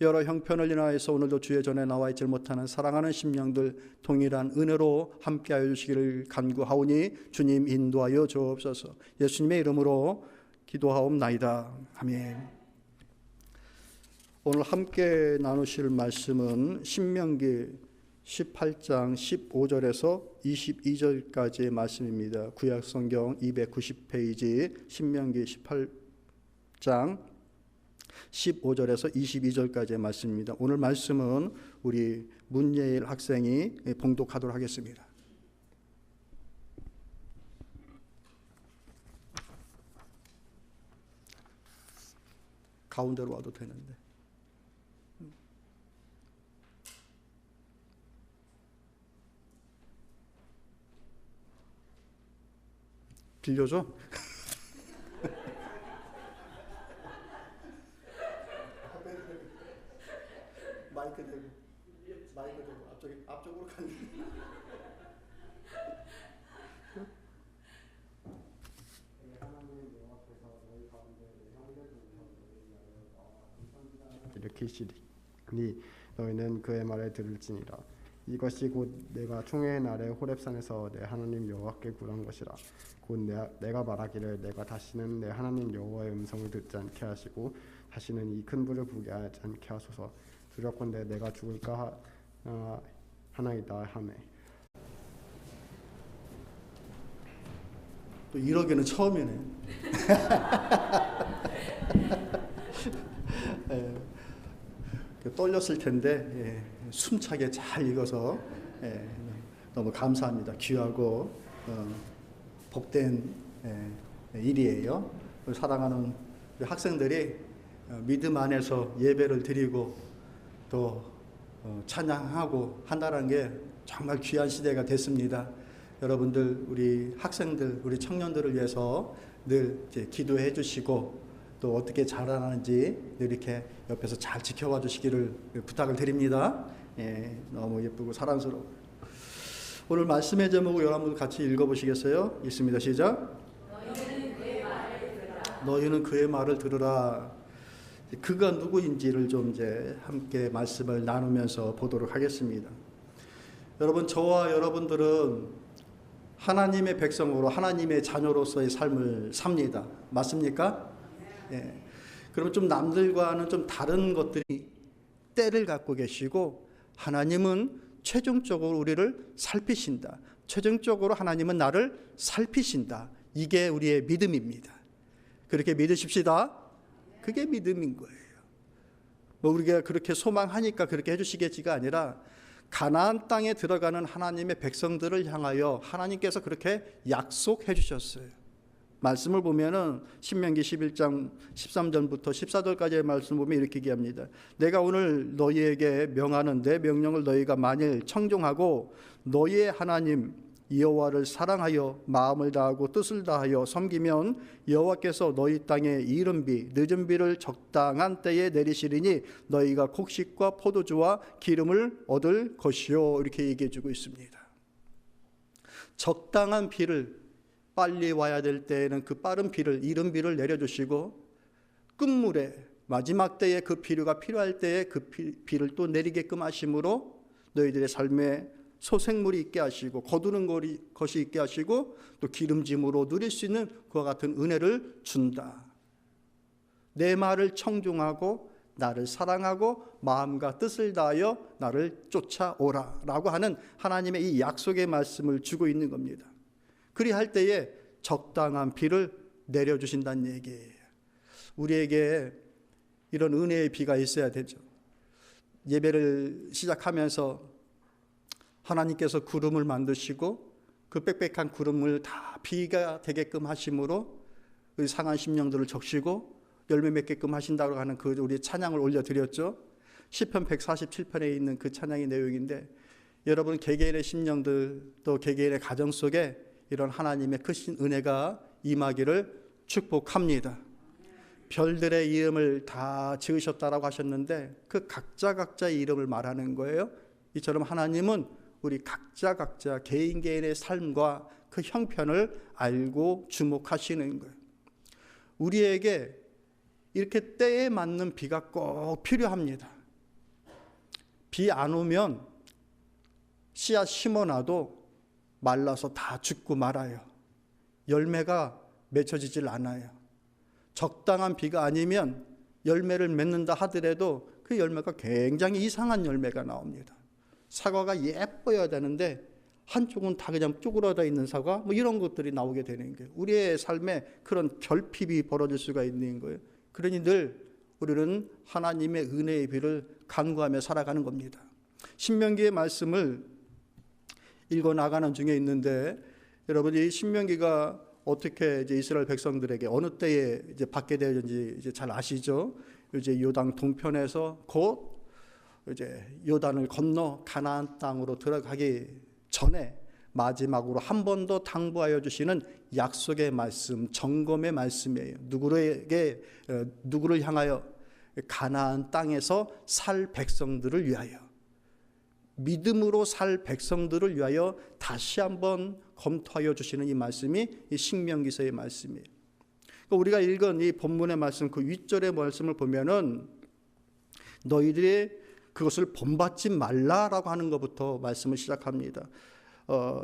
여러 형편을 인하여서 오늘도 주의 전에 나와 있지 못하는 사랑하는 심령들 동일한 은혜로 함께하여 주시기를 간구하오니 주님 인도하여 주옵소서. 예수님의 이름으로 기도하옵나이다. 아멘. 오늘 함께 나누실 말씀은 신명기 18장 15절에서 22절까지의 말씀입니다. 구약성경 290페이지 신명기 18장 15절에서 22절까지의 말씀입니다. 오늘 말씀은 우리 문예일 학생이 봉독하도록 하겠습니다. 가운데로 와도 되는데. 빌려줘? 마이크 대고 앞쪽으로 가는. 일으키시니 너희는 그의 말을 들을지니라. 이것이 곧 내가 총회의 날에 호렙산에서 내 하나님 여호와께 굴한 것이라. 곧 내가 말하기를 내가 다시는 내 하나님 여호와의 음성을 듣지 않게 하시고 다시는 이 큰 불을 보게 하지 않게 하소서. 두렵건대 내가 죽을까 하나이다 하매. 또 이러기는 처음이네. 떨렸을 텐데 숨차게 잘 읽어서 너무 감사합니다. 귀하고 복된 일이에요. 사랑하는 우리 학생들이 믿음 안에서 예배를 드리고 또 찬양하고 한다는 게 정말 귀한 시대가 됐습니다. 여러분들, 우리 학생들, 우리 청년들을 위해서 늘 이제 기도해 주시고 또 어떻게 자라나는지 늘 이렇게 옆에서 잘 지켜봐 주시기를 부탁을 드립니다. 너무 예쁘고 사랑스러워. 오늘 말씀의 제목을 여러분 같이 읽어보시겠어요? 있습니다. 시작. 너희는 그의 말을 들으라. 그가 누구인지를 좀 이제 함께 말씀을 나누면서 보도록 하겠습니다. 여러분, 저와 여러분들은 하나님의 백성으로 하나님의 자녀로서의 삶을 삽니다. 맞습니까? 그러면 좀 남들과는 좀 다른 것들이 때를 갖고 계시고 하나님은 최종적으로 우리를 살피신다. 최종적으로 하나님은 나를 살피신다. 이게 우리의 믿음입니다. 그렇게 믿으십시다. 그게 믿음인 거예요. 뭐 우리가 그렇게 소망하니까 그렇게 해주시겠지가 아니라 가나안 땅에 들어가는 하나님의 백성들을 향하여 하나님께서 그렇게 약속해 주셨어요. 말씀을 보면은 신명기 11장 13절부터 14절까지의 말씀 보면 이렇게 얘기합니다. 내가 오늘 너희에게 명하는 내 명령을 너희가 만일 청종하고 너희의 하나님 여호와를 사랑하여 마음을 다하고 뜻을 다하여 섬기면 여호와께서 너희 땅에 이른 비 늦은 비를 적당한 때에 내리시리니 너희가 곡식과 포도주와 기름을 얻을 것이요. 이렇게 얘기해 주고 있습니다. 적당한 비를, 빨리 와야 될 때에는 그 빠른 비를, 이른 비를 내려주시고 끝물에 마지막 때에 그 비료가 필요할 때에 그 비를 또 내리게끔 하심으로 너희들의 삶에 소생물이 있게 하시고 거두는 것이 있게 하시고 또 기름짐으로 누릴 수 있는 그와 같은 은혜를 준다. 내 말을 청종하고 나를 사랑하고 마음과 뜻을 다하여 나를 쫓아오라 라고 하는 하나님의 이 약속의 말씀을 주고 있는 겁니다. 그리할 때에 적당한 비를 내려주신다는 얘기예요. 우리에게 이런 은혜의 비가 있어야 되죠. 예배를 시작하면서 하나님께서 구름을 만드시고 그 빽빽한 구름을 다 비가 되게끔 하심으로 우리 상한 심령들을 적시고 열매 맺게끔 하신다고 하는 그 우리 찬양을 올려드렸죠. 시편 147편에 있는 그 찬양의 내용인데 여러분 개개인의 심령들 또 개개인의 가정 속에 이런 하나님의 크신 은혜가 임하기를 축복합니다. 별들의 이름을 다 지으셨다라고 하셨는데 그 각자의 이름을 말하는 거예요. 이처럼 하나님은 우리 각자 개인의 삶과 그 형편을 알고 주목하시는 거예요. 우리에게 이렇게 때에 맞는 비가 꼭 필요합니다. 비 안 오면 씨앗 심어놔도 말라서 다 죽고 말아요. 열매가 맺혀지질 않아요. 적당한 비가 아니면 열매를 맺는다 하더라도 그 열매가 굉장히 이상한 열매가 나옵니다. 사과가 예뻐야 되는데 한쪽은 다 그냥 쪼그라져 있는 사과, 뭐 이런 것들이 나오게 되는 거예요. 우리의 삶에 그런 결핍이 벌어질 수가 있는 거예요. 그러니 늘 우리는 하나님의 은혜의 비를 간구하며 살아가는 겁니다. 신명기의 말씀을 읽어 나가는 중에 있는데, 여러분 이 신명기가 어떻게 이제 이스라엘 백성들에게 어느 때에 이제 받게 되었는지 이제 잘 아시죠? 이제 요단 동편에서 곧 이제 요단을 건너 가나안 땅으로 들어가기 전에 마지막으로 한 번 더 당부하여 주시는 약속의 말씀, 점검의 말씀이에요. 누구를 향하여? 가나안 땅에서 살 백성들을 위하여, 믿음으로 살 백성들을 위하여 다시 한번 검토하여 주시는 이 말씀이 이 신명기서의 말씀이에요. 그러니까 우리가 읽은 이 본문의 말씀, 그 윗절의 말씀을 보면은 너희들이 그것을 본받지 말라라고 하는 것부터 말씀을 시작합니다.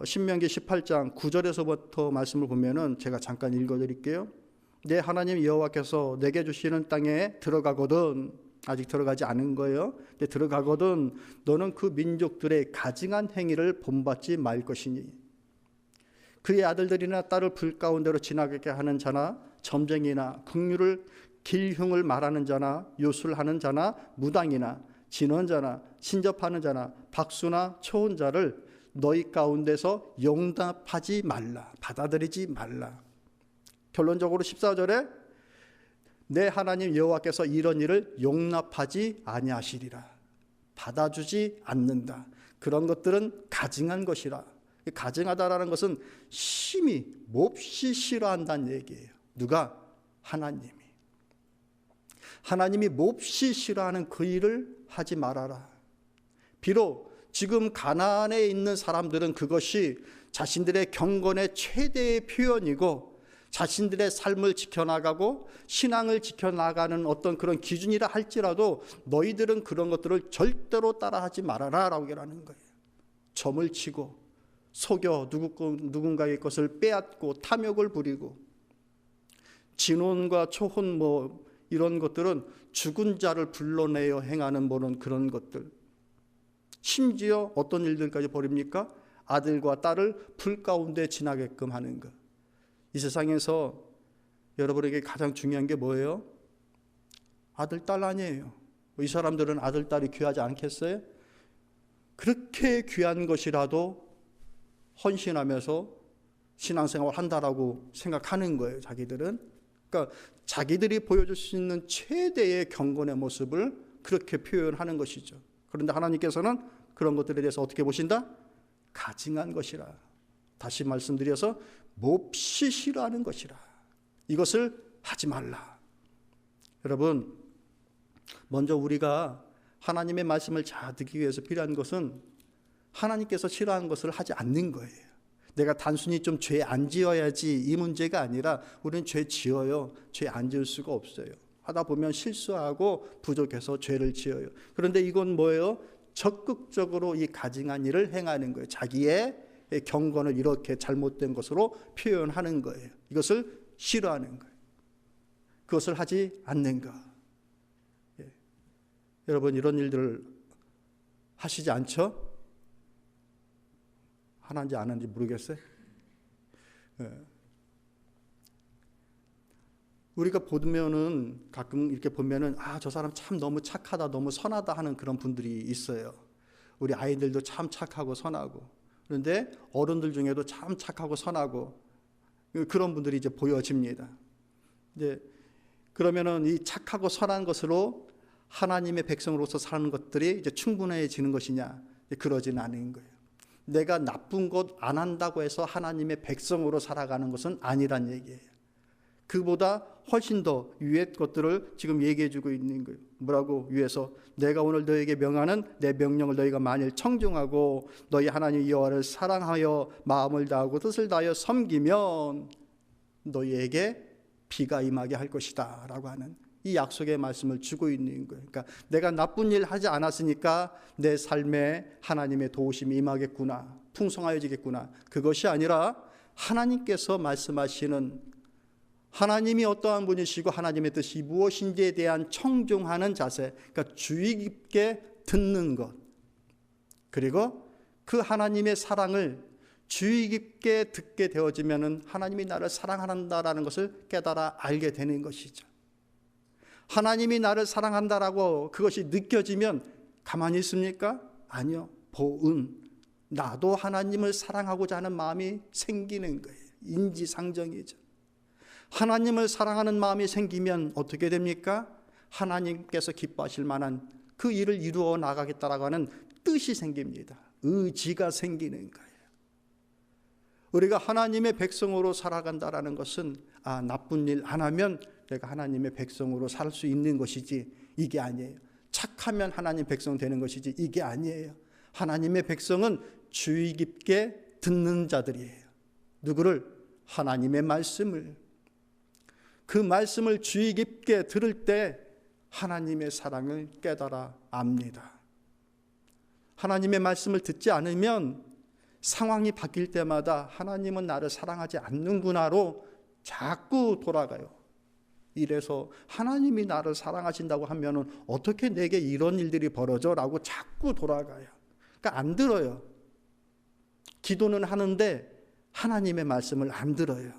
신명기 18장 9절에서부터 말씀을 보면은 제가 잠깐 읽어드릴게요. 내 하나님 여호와께서 내게 주시는 땅에 들어가거든, 아직 들어가지 않은 거예요. 근데 들어가거든 너는 그 민족들의 가증한 행위를 본받지 말 것이니, 그의 아들들이나 딸을 불 가운데로 지나가게 하는 자나 점쟁이나 긍휼을 길흉을 말하는 자나 요술하는 자나 무당이나 진언자나 신접하는 자나 박수나 초혼자를 너희 가운데서 용납하지 말라, 받아들이지 말라. 결론적으로 14절에 내 하나님 여호와께서 이런 일을 용납하지 아니하시리라, 받아주지 않는다. 그런 것들은 가증한 것이라. 가증하다라는 것은 심히 몹시 싫어한다는 얘기예요. 누가? 하나님이 몹시 싫어하는 그 일을 하지 말아라. 비록 지금 가나안에 있는 사람들은 그것이 자신들의 경건의 최대의 표현이고 자신들의 삶을 지켜나가고 신앙을 지켜나가는 어떤 그런 기준이라 할지라도 너희들은 그런 것들을 절대로 따라하지 말아라 라고 하는 거예요. 점을 치고 속여 누군가의 것을 빼앗고 탐욕을 부리고, 진혼과 초혼 뭐 이런 것들은 죽은 자를 불러내어 행하는 뭐는 그런 것들, 심지어 어떤 일들까지 벌입니까? 아들과 딸을 불 가운데 지나게끔 하는 것. 이 세상에서 여러분에게 가장 중요한 게 뭐예요? 아들, 딸 아니에요. 이 사람들은 아들, 딸이 귀하지 않겠어요? 그렇게 귀한 것이라도 헌신하면서 신앙생활 한다라고 생각하는 거예요, 자기들은. 그러니까 자기들이 보여줄 수 있는 최대의 경건의 모습을 그렇게 표현하는 것이죠. 그런데 하나님께서는 그런 것들에 대해서 어떻게 보신다? 가증한 것이라. 다시 말씀드려서 몹시 싫어하는 것이라. 이것을 하지 말라. 여러분, 먼저 우리가 하나님의 말씀을 잘 듣기 위해서 필요한 것은 하나님께서 싫어하는 것을 하지 않는 거예요. 내가 단순히 좀 죄 안 지어야지 이 문제가 아니라 우리는 죄 지어요. 죄 안 지을 수가 없어요. 하다 보면 실수하고 부족해서 죄를 지어요. 그런데 이건 뭐예요? 적극적으로 이 가증한 일을 행하는 거예요. 자기의 경건을 이렇게 잘못된 것으로 표현하는 거예요. 이것을 싫어하는 거예요. 그것을 하지 않는가. 예. 여러분 이런 일들을 하시지 않죠? 하는지 안 하는지 모르겠어요. 예. 우리가 보면은 가끔 이렇게 보면은 저 사람 참 너무 착하다, 너무 선하다 하는 그런 분들이 있어요. 우리 아이들도 참 착하고 선하고, 그런데 어른들 중에도 참 착하고 선하고 그런 분들이 이제 보여집니다. 이제 그러면은 이 착하고 선한 것으로 하나님의 백성으로서 사는 것들이 이제 충분해지는 것이냐? 그러지는 않은 거예요. 내가 나쁜 것 안 한다고 해서 하나님의 백성으로 살아가는 것은 아니란 얘기예요. 그보다 훨씬 더 위의 것들을 지금 얘기해 주고 있는 거예요. 뭐라고? 위에서 내가 오늘 너에게 명하는 내 명령을 너희가 만일 청종하고 너희 하나님 여호와를 사랑하여 마음을 다하고 뜻을 다하여 섬기면 너희에게 비가 임하게 할 것이다 라고 하는 이 약속의 말씀을 주고 있는 거예요. 그러니까 내가 나쁜 일 하지 않았으니까 내 삶에 하나님의 도우심이 임하겠구나, 풍성하여지겠구나. 그것이 아니라 하나님께서 말씀하시는, 하나님이 어떠한 분이시고 하나님의 뜻이 무엇인지에 대한 청종하는 자세, 그러니까 주의 깊게 듣는 것, 그리고 그 하나님의 사랑을 주의 깊게 듣게 되어지면은 하나님이 나를 사랑한다라는 것을 깨달아 알게 되는 것이죠. 하나님이 나를 사랑한다라고 그것이 느껴지면 가만히 있습니까? 아니요. 보은, 나도 하나님을 사랑하고자 하는 마음이 생기는 거예요. 인지상정이죠. 하나님을 사랑하는 마음이 생기면 어떻게 됩니까? 하나님께서 기뻐하실 만한 그 일을 이루어 나가겠다라고 하는 뜻이 생깁니다. 의지가 생기는 거예요. 우리가 하나님의 백성으로 살아간다라는 것은 나쁜 일 안 하면 내가 하나님의 백성으로 살 수 있는 것이지, 이게 아니에요. 착하면 하나님 백성 되는 것이지, 이게 아니에요. 하나님의 백성은 주의 깊게 듣는 자들이에요. 누구를? 하나님의 말씀을. 그 말씀을 주의 깊게 들을 때 하나님의 사랑을 깨달아 압니다. 하나님의 말씀을 듣지 않으면 상황이 바뀔 때마다 하나님은 나를 사랑하지 않는구나로 자꾸 돌아가요. 이래서 하나님이 나를 사랑하신다고 하면은 어떻게 내게 이런 일들이 벌어져? 라고 자꾸 돌아가요. 그러니까 안 들어요. 기도는 하는데 하나님의 말씀을 안 들어요.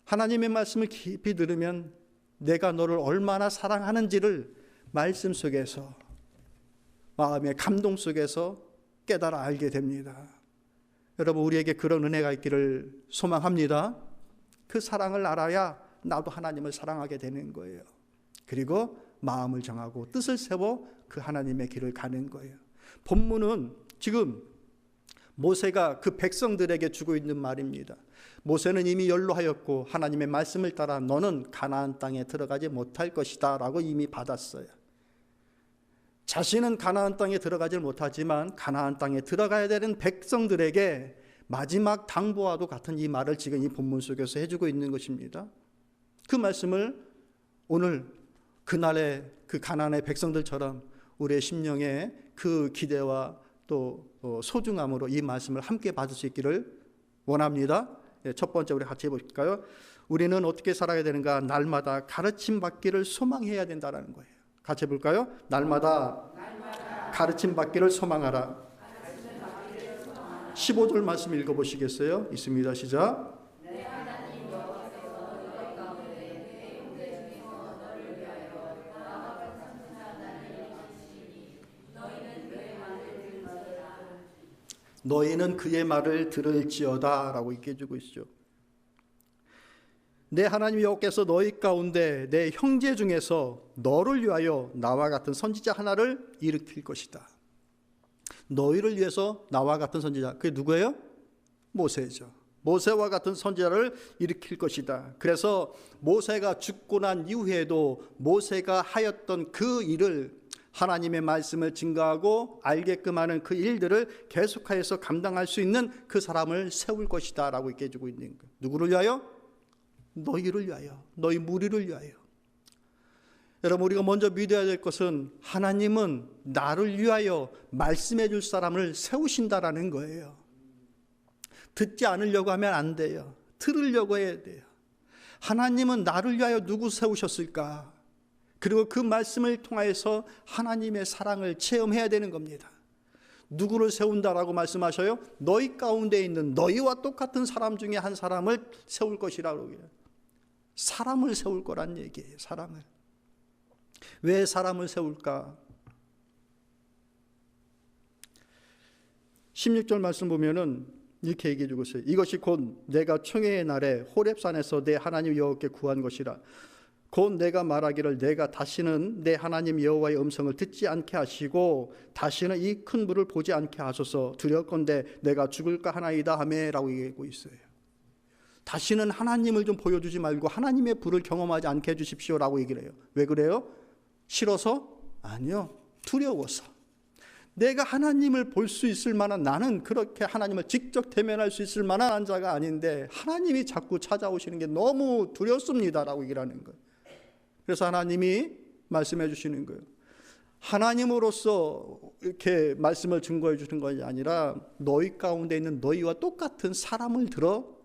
하나님의 말씀을 깊이 들으면 내가 너를 얼마나 사랑하는지를 말씀 속에서, 마음의 감동 속에서 깨달아 알게 됩니다. 여러분, 우리에게 그런 은혜가 있기를 소망합니다. 그 사랑을 알아야 나도 하나님을 사랑하게 되는 거예요. 그리고 마음을 정하고 뜻을 세워 그 하나님의 길을 가는 거예요. 본문은 지금 모세가 그 백성들에게 주고 있는 말입니다. 모세는 이미 연로하였고 하나님의 말씀을 따라 너는 가나안 땅에 들어가지 못할 것이다 라고 이미 받았어요. 자신은 가나안 땅에 들어가지 못하지만 가나안 땅에 들어가야 되는 백성들에게 마지막 당부와도 같은 이 말을 지금 이 본문 속에서 해주고 있는 것입니다. 그 말씀을 오늘 그날의 그 가나안의 백성들처럼 우리의 심령에 그 기대와 또 소중함으로 이 말씀을 함께 받을 수 있기를 원합니다. 첫 번째 우리 같이 해볼까요? 우리는 어떻게 살아야 되는가? 날마다 가르침 받기를 소망해야 된다는 거예요. 같이 해볼까요? 날마다 가르침 받기를 소망하라. 15절 말씀 읽어보시겠어요? 있습니다. 시작. 너희는 그의 말을 들을지어다 라고 얘기해 주고 있죠. 내 하나님 여호와께서 너희 가운데 내 형제 중에서 너를 위하여 나와 같은 선지자 하나를 일으킬 것이다. 너희를 위해서 나와 같은 선지자, 그게 누구예요? 모세죠. 모세와 같은 선지자를 일으킬 것이다. 그래서 모세가 죽고 난 이후에도 모세가 하였던 그 일을, 하나님의 말씀을 증거하고 알게끔 하는 그 일들을 계속하여서 감당할 수 있는 그 사람을 세울 것이다 라고 얘기해 주고 있는 거예요. 누구를 위하여? 너희를 위하여, 너희 무리를 위하여. 여러분, 우리가 먼저 믿어야 될 것은 하나님은 나를 위하여 말씀해 줄 사람을 세우신다라는 거예요. 듣지 않으려고 하면 안 돼요. 들으려고 해야 돼요. 하나님은 나를 위하여 누구 세우셨을까? 그리고 그 말씀을 통하여서 하나님의 사랑을 체험해야 되는 겁니다. 누구를 세운다라고 말씀하셔요? 너희 가운데 있는 너희와 똑같은 사람 중에 한 사람을 세울 것이라고 해요. 사람을 세울 거란 얘기예요. 사람을. 왜 사람을 세울까? 16절 말씀 보면은 이렇게 얘기해 주고 있어요. 이것이 곧 내가 총회의 날에 호렙산에서 내 하나님 여호와께 구한 것이라. 곧 내가 말하기를 내가 다시는 내 하나님 여호와의 음성을 듣지 않게 하시고 다시는 이 큰 불을 보지 않게 하소서. 두렵건대 내가 죽을까 하나이다 하매라고 얘기하고 있어요. 다시는 하나님을 좀 보여주지 말고 하나님의 불을 경험하지 않게 해주십시오라고 얘기를 해요. 왜 그래요? 싫어서? 아니요. 두려워서. 내가 하나님을 볼 수 있을 만한, 나는 그렇게 하나님을 직접 대면할 수 있을 만한 자가 아닌데 하나님이 자꾸 찾아오시는 게 너무 두렵습니다라고 얘기를 하는 거예요. 그래서 하나님이 말씀해 주시는 거예요. 하나님으로서 이렇게 말씀을 증거해 주는 것이 아니라 너희 가운데 있는 너희와 똑같은 사람을 들어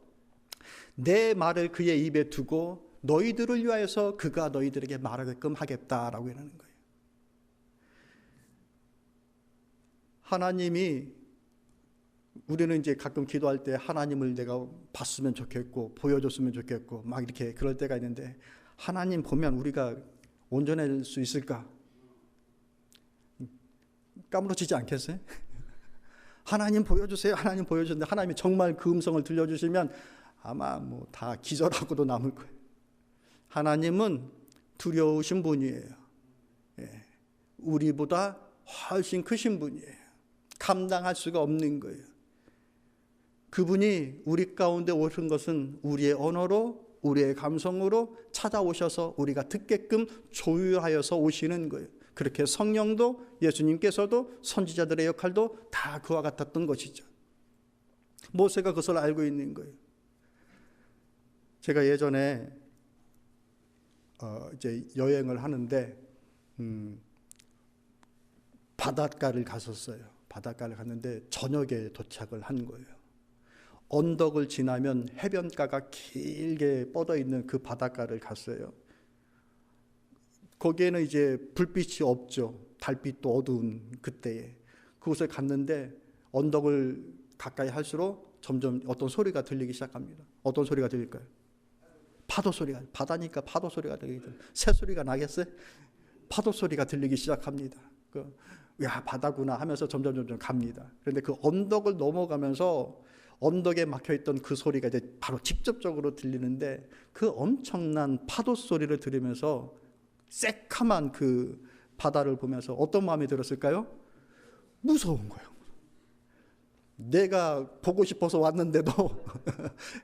내 말을 그의 입에 두고 너희들을 위하여서 그가 너희들에게 말하게끔 하겠다라고 하는 거예요. 하나님이, 우리는 이제 가끔 기도할 때 하나님을 내가 봤으면 좋겠고 보여줬으면 좋겠고 막 이렇게 그럴 때가 있는데, 하나님 보면 우리가 온전할 수 있을까? 까무러지지 않겠어요? 하나님 보여주세요. 하나님 보여주는데 하나님이 정말 그 음성을 들려주시면 아마 뭐 다 기절하고도 남을 거예요. 하나님은 두려우신 분이에요. 예. 우리보다 훨씬 크신 분이에요. 감당할 수가 없는 거예요. 그분이 우리 가운데 오신 것은 우리의 언어로, 우리의 감성으로 찾아오셔서 우리가 듣게끔 조율하여서 오시는 거예요. 그렇게 성령도, 예수님께서도, 선지자들의 역할도 다 그와 같았던 것이죠. 모세가 그것을 알고 있는 거예요. 제가 예전에 이제 여행을 하는데 바닷가를 갔었어요. 바닷가를 갔는데 저녁에 도착을 한 거예요. 언덕을 지나면 해변가가 길게 뻗어 있는 그 바닷가를 갔어요. 거기에는 이제 불빛이 없죠. 달빛도 어두운 그때에. 그곳에 갔는데 언덕을 가까이 할수록 점점 어떤 소리가 들리기 시작합니다. 어떤 소리가 들릴까요? 파도 소리가, 바다니까 파도 소리가 들리죠. 새 소리가 나겠어요? 파도 소리가 들리기 시작합니다. 야, 바다구나 하면서 점점 갑니다. 그런데 그 언덕을 넘어가면서 언덕에 막혀있던 그 소리가 이제 바로 직접적으로 들리는데, 그 엄청난 파도 소리를 들으면서 새카만 그 바다를 보면서 어떤 마음이 들었을까요? 무서운 거예요. 내가 보고 싶어서 왔는데도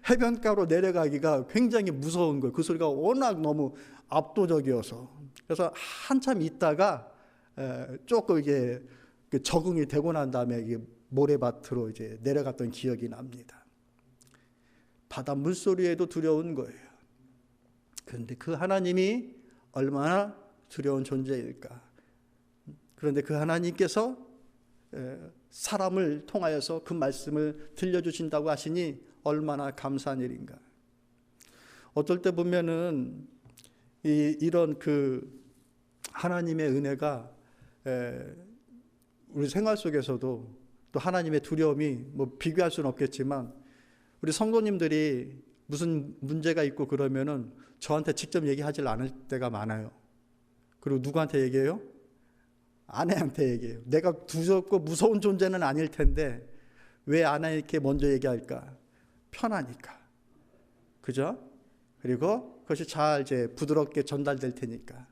해변가로 내려가기가 굉장히 무서운 거예요. 그 소리가 워낙 너무 압도적이어서. 그래서 한참 있다가 조금 이게 적응이 되고 난 다음에 이게 모래밭으로 이제 내려갔던 기억이 납니다. 바다 물소리에도 두려운 거예요. 그런데 그 하나님이 얼마나 두려운 존재일까. 그런데 그 하나님께서 사람을 통하여서 그 말씀을 들려주신다고 하시니 얼마나 감사한 일인가. 어떨 때 보면은 이런 그 하나님의 은혜가 우리 생활 속에서도 또 하나님의 두려움이 뭐 비교할 수는 없겠지만, 우리 성도님들이 무슨 문제가 있고 그러면은 저한테 직접 얘기하지 않을 때가 많아요. 그리고 누구한테 얘기해요? 아내한테 얘기해요. 내가 두렵고 무서운 존재는 아닐 텐데 왜 아내에게 먼저 얘기할까? 편하니까. 그죠? 그리고 그것이 잘 이제 부드럽게 전달될 테니까.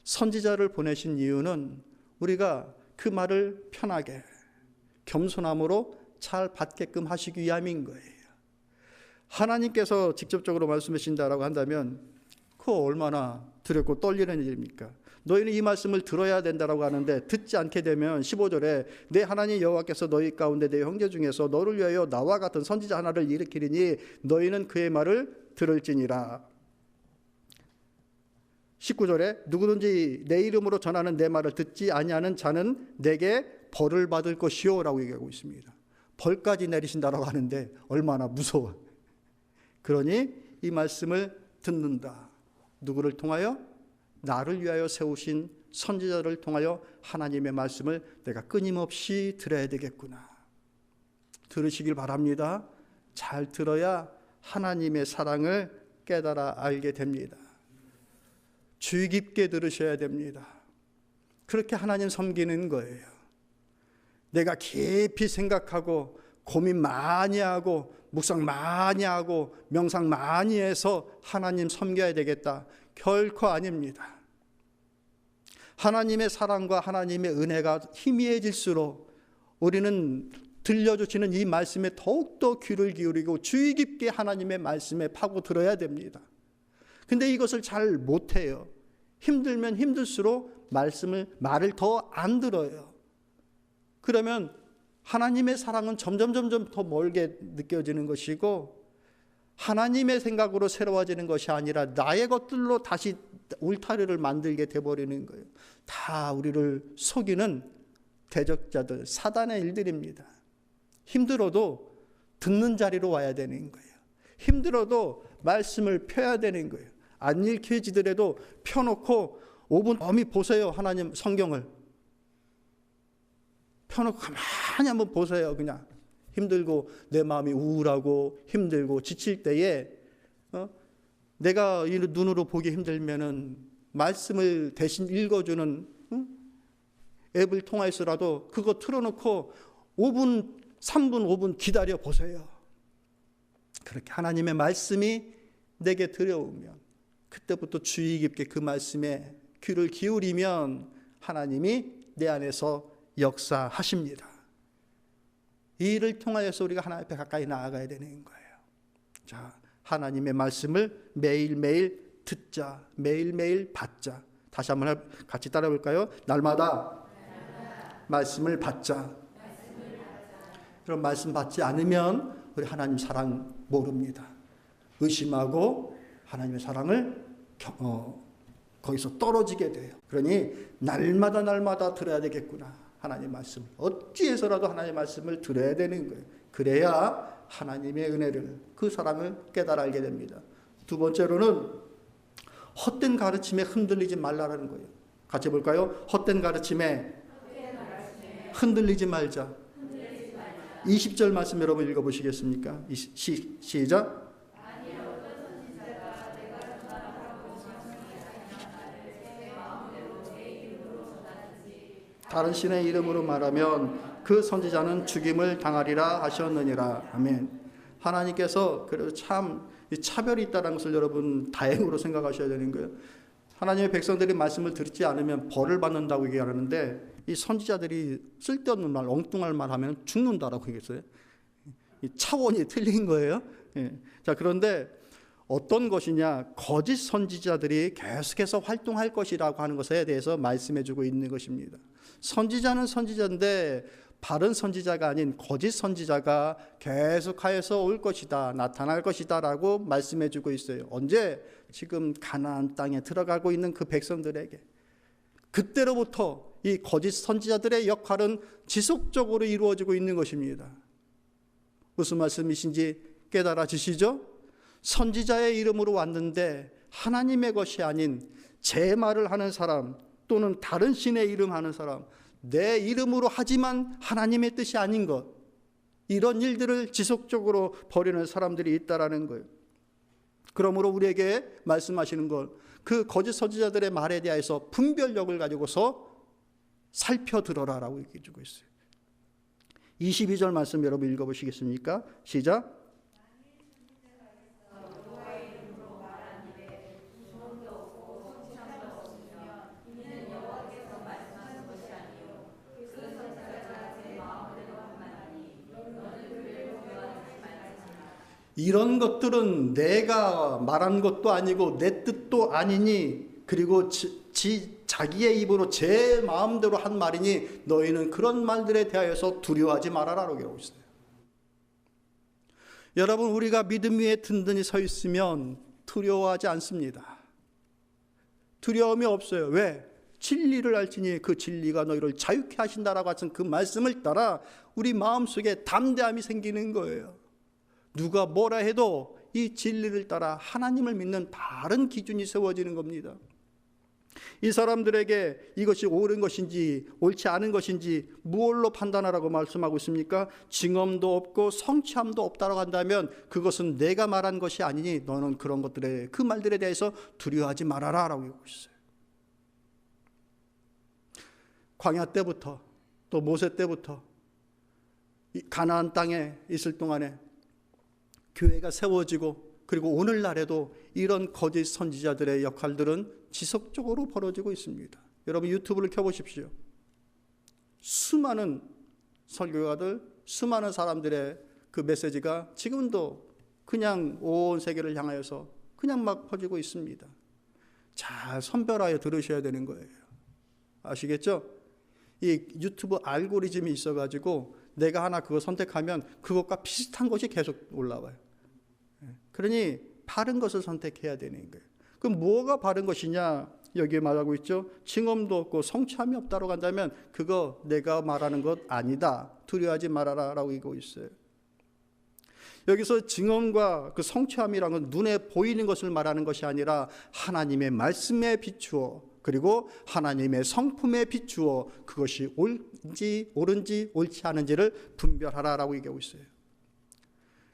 선지자를 보내신 이유는 우리가 그 말을 편하게 겸손함으로 잘 받게끔 하시기 위함인 거예요. 하나님께서 직접적으로 말씀하신다라고 한다면 그거 얼마나 두렵고 떨리는 일입니까? 너희는 이 말씀을 들어야 된다라고 하는데 듣지 않게 되면 15절에 내 하나님 여호와께서 너희 가운데 내 형제 중에서 너를 위하여 나와 같은 선지자 하나를 일으키리니 너희는 그의 말을 들을지니라. 19절에 누구든지 내 이름으로 전하는 내 말을 듣지 아니하는 자는 내게 벌을 받을 것이요 라고 얘기하고 있습니다. 벌까지 내리신다라고 하는데 얼마나 무서워. 그러니 이 말씀을 듣는다. 누구를 통하여? 나를 위하여 세우신 선지자를 통하여 하나님의 말씀을 내가 끊임없이 들어야 되겠구나. 들으시길 바랍니다. 잘 들어야 하나님의 사랑을 깨달아 알게 됩니다. 주의 깊게 들으셔야 됩니다. 그렇게 하나님 섬기는 거예요. 내가 깊이 생각하고 고민 많이 하고 묵상 많이 하고 명상 많이 해서 하나님 섬겨야 되겠다. 결코 아닙니다. 하나님의 사랑과 하나님의 은혜가 희미해질수록 우리는 들려주시는 이 말씀에 더욱더 귀를 기울이고 주의 깊게 하나님의 말씀에 파고들어야 됩니다. 근데 이것을 잘 못해요. 힘들면 힘들수록 말을 더 안 들어요. 그러면 하나님의 사랑은 점점 더 멀게 느껴지는 것이고 하나님의 생각으로 새로워지는 것이 아니라 나의 것들로 다시 울타리를 만들게 돼버리는 거예요. 다 우리를 속이는 대적자들, 사단의 일들입니다. 힘들어도 듣는 자리로 와야 되는 거예요. 힘들어도 말씀을 펴야 되는 거예요. 안 읽혀지더라도 펴놓고 5분 엄히 보세요. 하나님 성경을 펴놓고 가만히 한번 보세요. 그냥 힘들고 내 마음이 우울하고 힘들고 지칠 때에 내가 이 눈으로 보기 힘들면은 말씀을 대신 읽어주는 앱을 통해서라도 그거 틀어놓고 5분, 3분, 5분 기다려 보세요. 그렇게 하나님의 말씀이 내게 들려오면 그때부터 주의 깊게 그 말씀에 귀를 기울이면 하나님이 내 안에서 역사하십니다. 이 일을 통하여서 우리가 하나님 앞에 가까이 나아가야 되는 거예요. 자, 하나님의 말씀을 매일매일 듣자, 매일매일 받자. 다시 한번 같이 따라 볼까요? 날마다 말씀을 받자. 그런 말씀 받지 않으면 우리 하나님 사랑 모릅니다. 의심하고 하나님의 사랑을 거기서 떨어지게 돼요. 그러니 날마다 들어야 되겠구나. 하나님 말씀. 어찌해서라도 하나님 말씀을 들어야 되는 거예요. 그래야 하나님의 은혜를, 그 사랑을 깨달아 알게 됩니다. 두 번째로는 헛된 가르침에 흔들리지 말라라는 거예요. 같이 볼까요? 헛된 가르침에 흔들리지 말자. 20절 말씀 여러분 읽어보시겠습니까? 시작. 다른 신의 이름으로 말하면 그 선지자는 죽임을 당하리라 하셨느니라. 아멘. 하나님께서 그래도 참 차별이 있다는 것을 여러분 다행으로 생각하셔야 되는 거예요. 하나님의 백성들이 말씀을 듣지 않으면 벌을 받는다고 얘기하는데 이 선지자들이 쓸데없는 말, 엉뚱한 말 하면 죽는다라고 얘기했어요. 차원이 틀린 거예요. 예. 자, 그런데 어떤 것이냐? 거짓 선지자들이 계속해서 활동할 것이라고 하는 것에 대해서 말씀해주고 있는 것입니다. 선지자는 선지자인데 바른 선지자가 아닌 거짓 선지자가 계속하여서 올 것이다, 나타날 것이다 라고 말씀해주고 있어요. 언제? 지금 가나안 땅에 들어가고 있는 그 백성들에게. 그때로부터 이 거짓 선지자들의 역할은 지속적으로 이루어지고 있는 것입니다. 무슨 말씀이신지 깨달아지시죠? 선지자의 이름으로 왔는데 하나님의 것이 아닌 제 말을 하는 사람 또는 다른 신의 이름 하는 사람, 내 이름으로 하지만 하나님의 뜻이 아닌 것, 이런 일들을 지속적으로 벌이는 사람들이 있다라는 거예요. 그러므로 우리에게 말씀하시는 것, 그 거짓 선지자들의 말에 대해서 분별력을 가지고서 살펴들어라라고 얘기해 주고 있어요. 22절 말씀 여러분 읽어보시겠습니까? 시작. 이런 것들은 내가 말한 것도 아니고 내 뜻도 아니니, 그리고 자기의 입으로 제 마음대로 한 말이니 너희는 그런 말들에 대하여서 두려워하지 말아라라고 하고 있어요. 여러분, 우리가 믿음 위에 든든히 서 있으면 두려워하지 않습니다. 두려움이 없어요. 왜? 진리를 알지니 그 진리가 너희를 자유케 하신다라고 하신 그 말씀을 따라 우리 마음속에 담대함이 생기는 거예요. 누가 뭐라 해도 이 진리를 따라 하나님을 믿는 바른 기준이 세워지는 겁니다. 이 사람들에게 이것이 옳은 것인지 옳지 않은 것인지 무엇로 판단하라고 말씀하고 있습니까? 증언도 없고 성취함도 없다라고 한다면 그것은 내가 말한 것이 아니니 너는 그런 것들에, 그 말들에 대해서 두려워하지 말아라 라고 하고 있어요. 광야 때부터 또 모세 때부터 이 가나안 땅에 있을 동안에 교회가 세워지고, 그리고 오늘날에도 이런 거짓 선지자들의 역할들은 지속적으로 벌어지고 있습니다. 여러분 유튜브를 켜보십시오. 수많은 설교가들, 수많은 사람들의 그 메시지가 지금도 그냥 온 세계를 향하여서 그냥 막 퍼지고 있습니다. 잘 선별하여 들으셔야 되는 거예요. 아시겠죠? 이 유튜브 알고리즘이 있어가지고 내가 하나 그거 선택하면 그것과 비슷한 것이 계속 올라와요. 그러니 바른 것을 선택해야 되는 거예요. 그럼 뭐가 바른 것이냐? 여기에 말하고 있죠. 징험도 없고 성취함이 없다고 한다면 그거 내가 말하는 것 아니다. 두려워하지 말아라 라고 얘기하고 있어요. 여기서 징험과 그 성취함이라는 건 눈에 보이는 것을 말하는 것이 아니라 하나님의 말씀에 비추어, 그리고 하나님의 성품에 비추어 그것이 옳은지 옳지 않은지를 분별하라라고 얘기하고 있어요.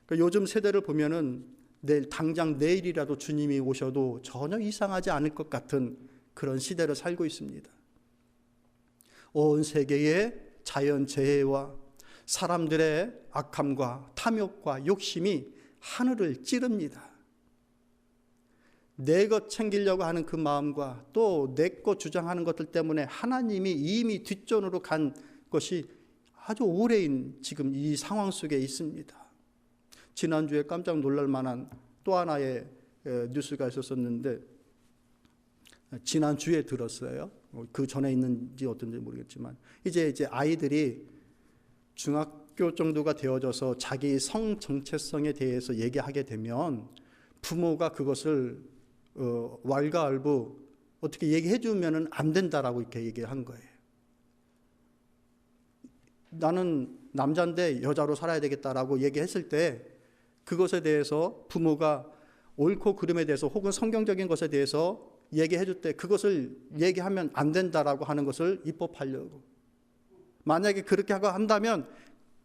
그러니까 요즘 세대를 보면은 당장 내일이라도 주님이 오셔도 전혀 이상하지 않을 것 같은 그런 시대를 살고 있습니다. 온 세계의 자연재해와 사람들의 악함과 탐욕과 욕심이 하늘을 찌릅니다. 내 것 챙기려고 하는 그 마음과 또 내 것 주장하는 것들 때문에 하나님이 이미 뒷전으로 간 것이 아주 오래인 지금 이 상황 속에 있습니다. 지난주에 깜짝 놀랄 만한 또 하나의 뉴스가 있었었는데, 지난주에 들었어요. 그 전에 있는지 어떤지 모르겠지만 이제 아이들이 중학교 정도가 되어져서 자기 성 정체성에 대해서 얘기하게 되면 부모가 그것을 왈가왈부 어떻게 얘기해 주면 안 된다라고 이렇게 얘기한 거예요. 나는 남자인데 여자로 살아야 되겠다라고 얘기했을 때 그것에 대해서 부모가 옳고 그름에 대해서 혹은 성경적인 것에 대해서 얘기해 줄 때 그것을 얘기하면 안 된다라고 하는 것을 입법하려고, 만약에 그렇게 하고 한다면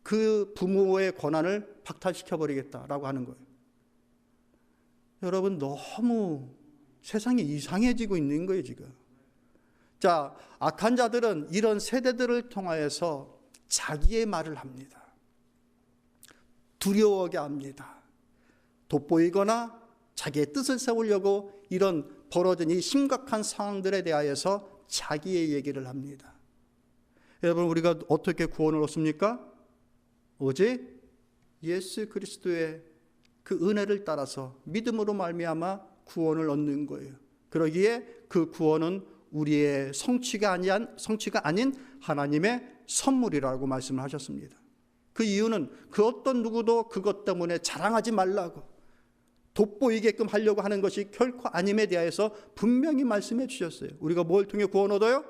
그 부모의 권한을 박탈시켜버리겠다라고 하는 거예요. 여러분, 너무 세상이 이상해지고 있는 거예요 지금. 자, 악한 자들은 이런 세대들을 통하여서 자기의 말을 합니다. 두려워하게 합니다. 돋보이거나 자기의 뜻을 세우려고 이런 벌어진 이 심각한 상황들에 대하여서 자기의 얘기를 합니다. 여러분, 우리가 어떻게 구원을 얻습니까? 오직 예수 그리스도의 그 은혜를 따라서 믿음으로 말미암아 구원을 얻는 거예요. 그러기에 그 구원은 우리의 성취가 아닌 하나님의 선물이라고 말씀을 하셨습니다. 그 이유는 그 어떤 누구도 그것 때문에 자랑하지 말라고, 돋보이게끔 하려고 하는 것이 결코 아님에 대해서 분명히 말씀해 주셨어요. 우리가 뭘 통해 구원 얻어요?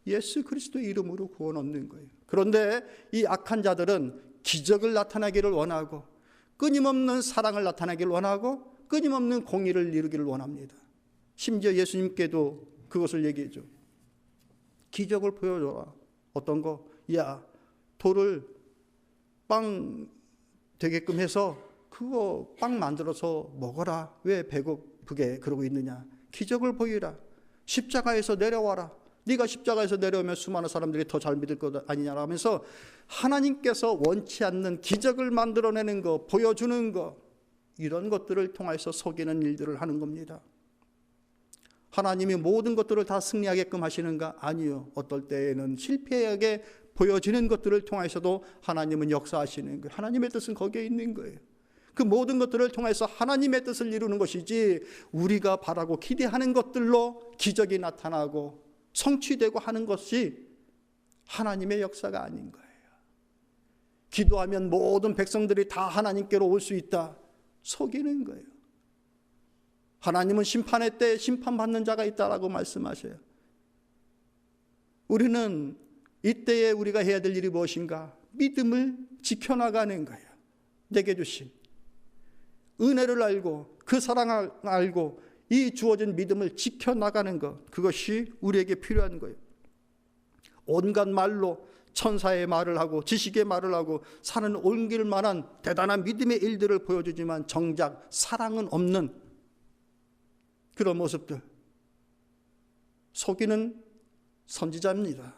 예수 그리스도의 이름으로 구원 얻는 거예요. 그런데 이 악한 자들은 기적을 나타나기를 원하고, 끊임없는 사랑을 나타나기를 원하고, 끊임없는 공의를 이루기를 원합니다. 심지어 예수님께도 그것을 얘기해줘. 기적을 보여줘라. 어떤 거? 야, 돌을 빵 되게끔 해서 그거 빵 만들어서 먹어라. 왜 배고프게 그러고 있느냐? 기적을 보이라. 십자가에서 내려와라. 네가 십자가에서 내려오면 수많은 사람들이 더 잘 믿을 것 아니냐라 하면서 하나님께서 원치 않는 기적을 만들어내는 거, 보여주는 거, 이런 것들을 통해서 속이는 일들을 하는 겁니다. 하나님이 모든 것들을 다 승리하게끔 하시는가? 아니요. 어떨 때에는 실패하게 보여지는 것들을 통해서도 하나님은 역사하시는 거예요. 하나님의 뜻은 거기에 있는 거예요. 그 모든 것들을 통해서 하나님의 뜻을 이루는 것이지, 우리가 바라고 기대하는 것들로 기적이 나타나고 성취되고 하는 것이 하나님의 역사가 아닌 거예요. 기도하면 모든 백성들이 다 하나님께로 올 수 있다, 속이는 거예요. 하나님은 심판의 때에 심판받는 자가 있다라고 말씀하셔요. 우리는 이때에 우리가 해야 될 일이 무엇인가? 믿음을 지켜나가는 거예요. 내게 주신 은혜를 알고 그 사랑을 알고 이 주어진 믿음을 지켜나가는 것, 그것이 우리에게 필요한 거예요. 온갖 말로 천사의 말을 하고 지식의 말을 하고 산을 옮길 만한 대단한 믿음의 일들을 보여주지만 정작 사랑은 없는 그런 모습들, 속이는 선지자입니다.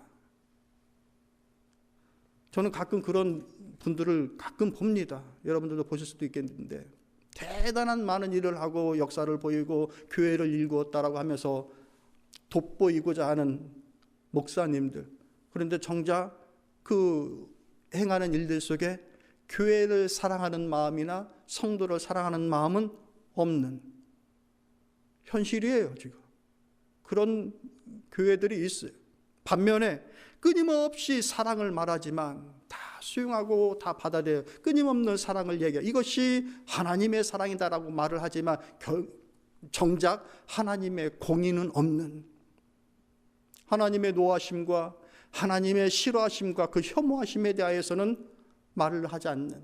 저는 가끔 그런 분들을 가끔 봅니다. 여러분들도 보실 수도 있겠는데, 대단한 많은 일을 하고 역사를 보이고 교회를 일구었다라고 하면서 돋보이고자 하는 목사님들, 그런데 정작 그 행하는 일들 속에 교회를 사랑하는 마음이나 성도를 사랑하는 마음은 없는 현실이에요. 지금 그런 교회들이 있어요. 반면에 끊임없이 사랑을 말하지만 다 수용하고 다 받아들여요. 끊임없는 사랑을 얘기해요. 이것이 하나님의 사랑이다라고 말을 하지만 정작 하나님의 공의는 없는, 하나님의 노하심과 하나님의 싫어하심과 그 혐오하심에 대하여서는 말을 하지 않는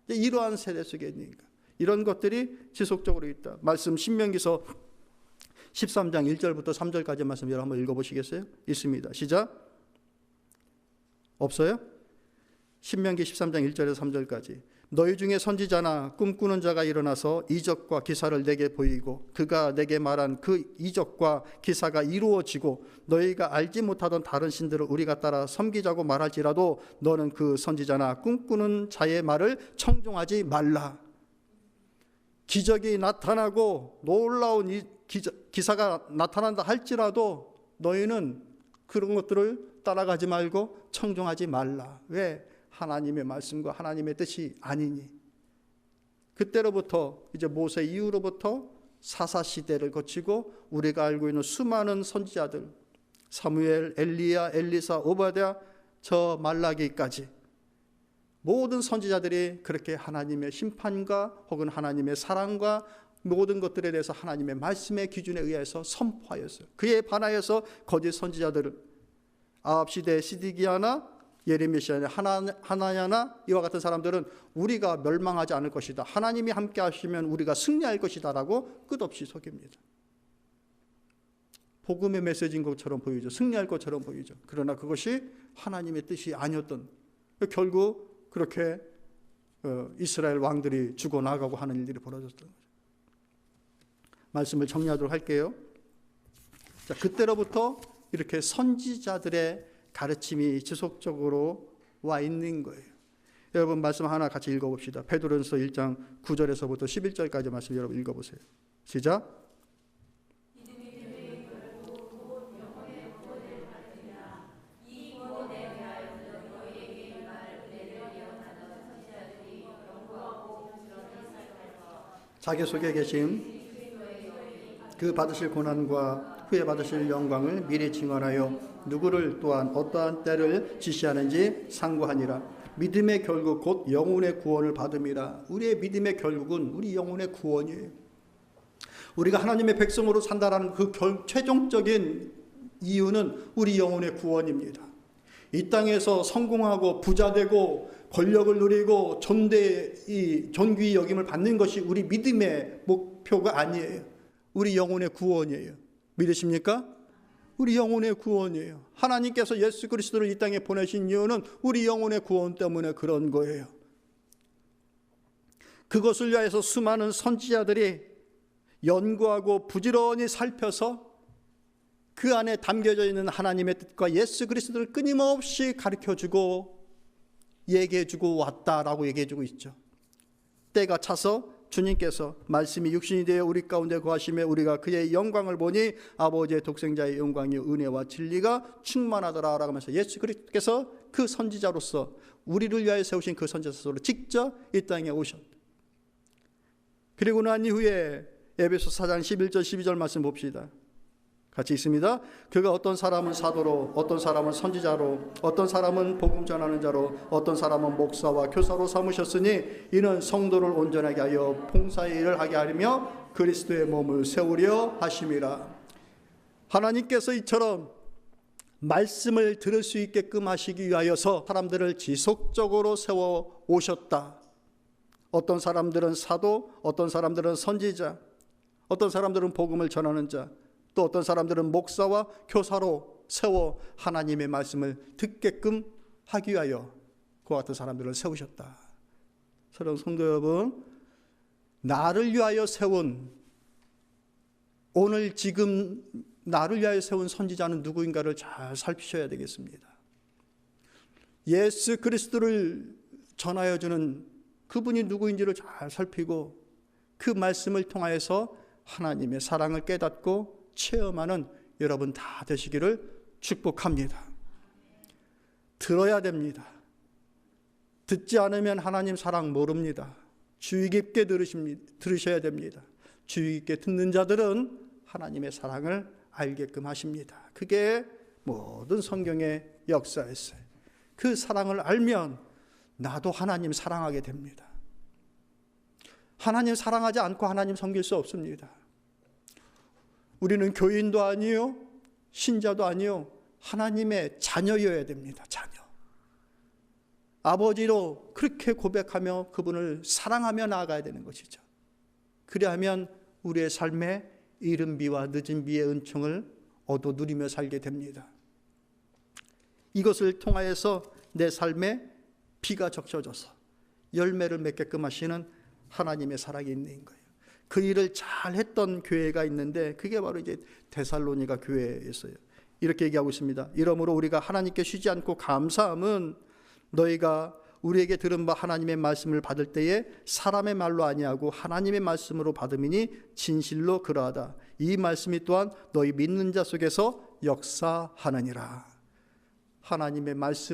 이러한 세대 속에 있으니까 이런 것들이 지속적으로 있다. 말씀 신명기서 13장 1절부터 3절까지 말씀 여러분 한번 읽어보시겠어요? 있습니다. 시작. 없어요? 신명기 13장 1절에서 3절까지. 너희 중에 선지자나 꿈꾸는 자가 일어나서 이적과 기사를 내게 보이고 그가 내게 말한 그 이적과 기사가 이루어지고 너희가 알지 못하던 다른 신들을 우리가 따라 섬기자고 말할지라도 너는 그 선지자나 꿈꾸는 자의 말을 청종하지 말라. 기적이 나타나고 놀라운 기사가 나타난다 할지라도 너희는 그런 것들을 따라가지 말고 청종하지 말라. 왜? 하나님의 말씀과 하나님의 뜻이 아니니. 그때로부터 이제 모세 이후로부터 사사시대를 거치고 우리가 알고 있는 수많은 선지자들, 사무엘, 엘리야, 엘리사, 오바댜, 저 말라기까지 모든 선지자들이 그렇게 하나님의 심판과 혹은 하나님의 사랑과 모든 것들에 대해서 하나님의 말씀의 기준에 의해서 선포하였어요. 그에 반하여서 거짓 선지자들을 아합시대 시디기야나 예레미야나 하나냐나 이와 같은 사람들은 우리가 멸망하지 않을 것이다, 하나님이 함께 하시면 우리가 승리할 것이다 라고 끝없이 속입니다. 복음의 메시지인 것처럼 보이죠. 승리할 것처럼 보이죠. 그러나 그것이 하나님의 뜻이 아니었던, 결국 그렇게 이스라엘 왕들이 죽어나가고 하는 일들이 벌어졌던 거죠. 말씀을 정리하도록 할게요. 자, 그때로부터 이렇게 선지자들의 가르침이 지속적으로 와 있는 거예요. 여러분 말씀 하나 같이 읽어봅시다. 베드로전서 1장 9절에서부터 11절까지 말씀 여러분 읽어보세요. 시작. 자기 속에 계신 그 받으실 고난과 후에 받으실 영광을 미리 증언하여 누구를 또한 어떠한 때를 지시하는지 상고하니라. 믿음의 결국 곧 영혼의 구원을 받음이라. 우리의 믿음의 결국은 우리 영혼의 구원이에요. 우리가 하나님의 백성으로 산다라는 그 최종적인 이유는 우리 영혼의 구원입니다. 이 땅에서 성공하고 부자되고 권력을 누리고 존귀 여김을 받는 것이 우리 믿음의 목표가 아니에요. 우리 영혼의 구원이에요. 믿으십니까? 우리 영혼의 구원이에요. 하나님께서 예수 그리스도를 이 땅에 보내신 이유는 우리 영혼의 구원 때문에 그런 거예요. 그것을 위하여서 수많은 선지자들이 연구하고 부지런히 살펴서 그 안에 담겨져 있는 하나님의 뜻과 예수 그리스도를 끊임없이 가르쳐주고 얘기해주고 왔다라고 얘기해주고 있죠. 때가 차서 주님께서 말씀이 육신이 되어 우리 가운데 거하시며 우리가 그의 영광을 보니 아버지의 독생자의 영광이 은혜와 진리가 충만하더라 라고 하면서 예수 그리스도께서 그 선지자로서 우리를 위하여 세우신 그 선지자로서 직접 이 땅에 오셨다. 그리고 난 이후에 에베소 4장 11절 12절 말씀 봅시다. 같이 있습니다. 그가 어떤 사람은 사도로, 어떤 사람은 선지자로, 어떤 사람은 복음 전하는 자로, 어떤 사람은 목사와 교사로 삼으셨으니 이는 성도를 온전하게 하여 봉사의 일을 하게 하려며 그리스도의 몸을 세우려 하심이라. 하나님께서 이처럼 말씀을 들을 수 있게끔 하시기 위하여서 사람들을 지속적으로 세워 오셨다. 어떤 사람들은 사도, 어떤 사람들은 선지자, 어떤 사람들은 복음을 전하는 자, 또 어떤 사람들은 목사와 교사로 세워 하나님의 말씀을 듣게끔 하기 위하여 그와 같은 사람들을 세우셨다. 사랑하는 성도 여러분, 나를 위하여 세운, 오늘 지금 나를 위하여 세운 선지자는 누구인가를 잘 살피셔야 되겠습니다. 예수 그리스도를 전하여 주는 그분이 누구인지를 잘 살피고 그 말씀을 통하여서 하나님의 사랑을 깨닫고 체험하는 여러분 다 되시기를 축복합니다. 들어야 됩니다. 듣지 않으면 하나님 사랑 모릅니다. 주의 깊게 들으셔야 됩니다. 주의 깊게 듣는 자들은 하나님의 사랑을 알게끔 하십니다. 그게 모든 성경의 역사였어요. 그 사랑을 알면 나도 하나님 사랑하게 됩니다. 하나님 사랑하지 않고 하나님 섬길 수 없습니다. 우리는 교인도 아니요, 신자도 아니요, 하나님의 자녀여야 됩니다. 자녀. 아버지로 그렇게 고백하며 그분을 사랑하며 나아가야 되는 것이죠. 그리하면 우리의 삶에 이른 비와 늦은 비의 은총을 얻어 누리며 살게 됩니다. 이것을 통하여서 내 삶에 비가 적셔져서 열매를 맺게끔 하시는 하나님의 사랑이 있는 거예요. 그 일을 잘 했던 교회가 있는데 그게 바로 이제 데살로니가 교회였어요. 이렇게 얘기하고 있습니다. 이러므로 우리가 하나님께 쉬지 않고 감사함은 너희가 우리에게 들은 바 하나님의 말씀을 받을 때에 사람의 말로 아니하고 하나님의 말씀으로 받음이니 진실로 그러하다. 이 말씀이 또한 너희 믿는 자 속에서 역사하느니라. 하나님의 말씀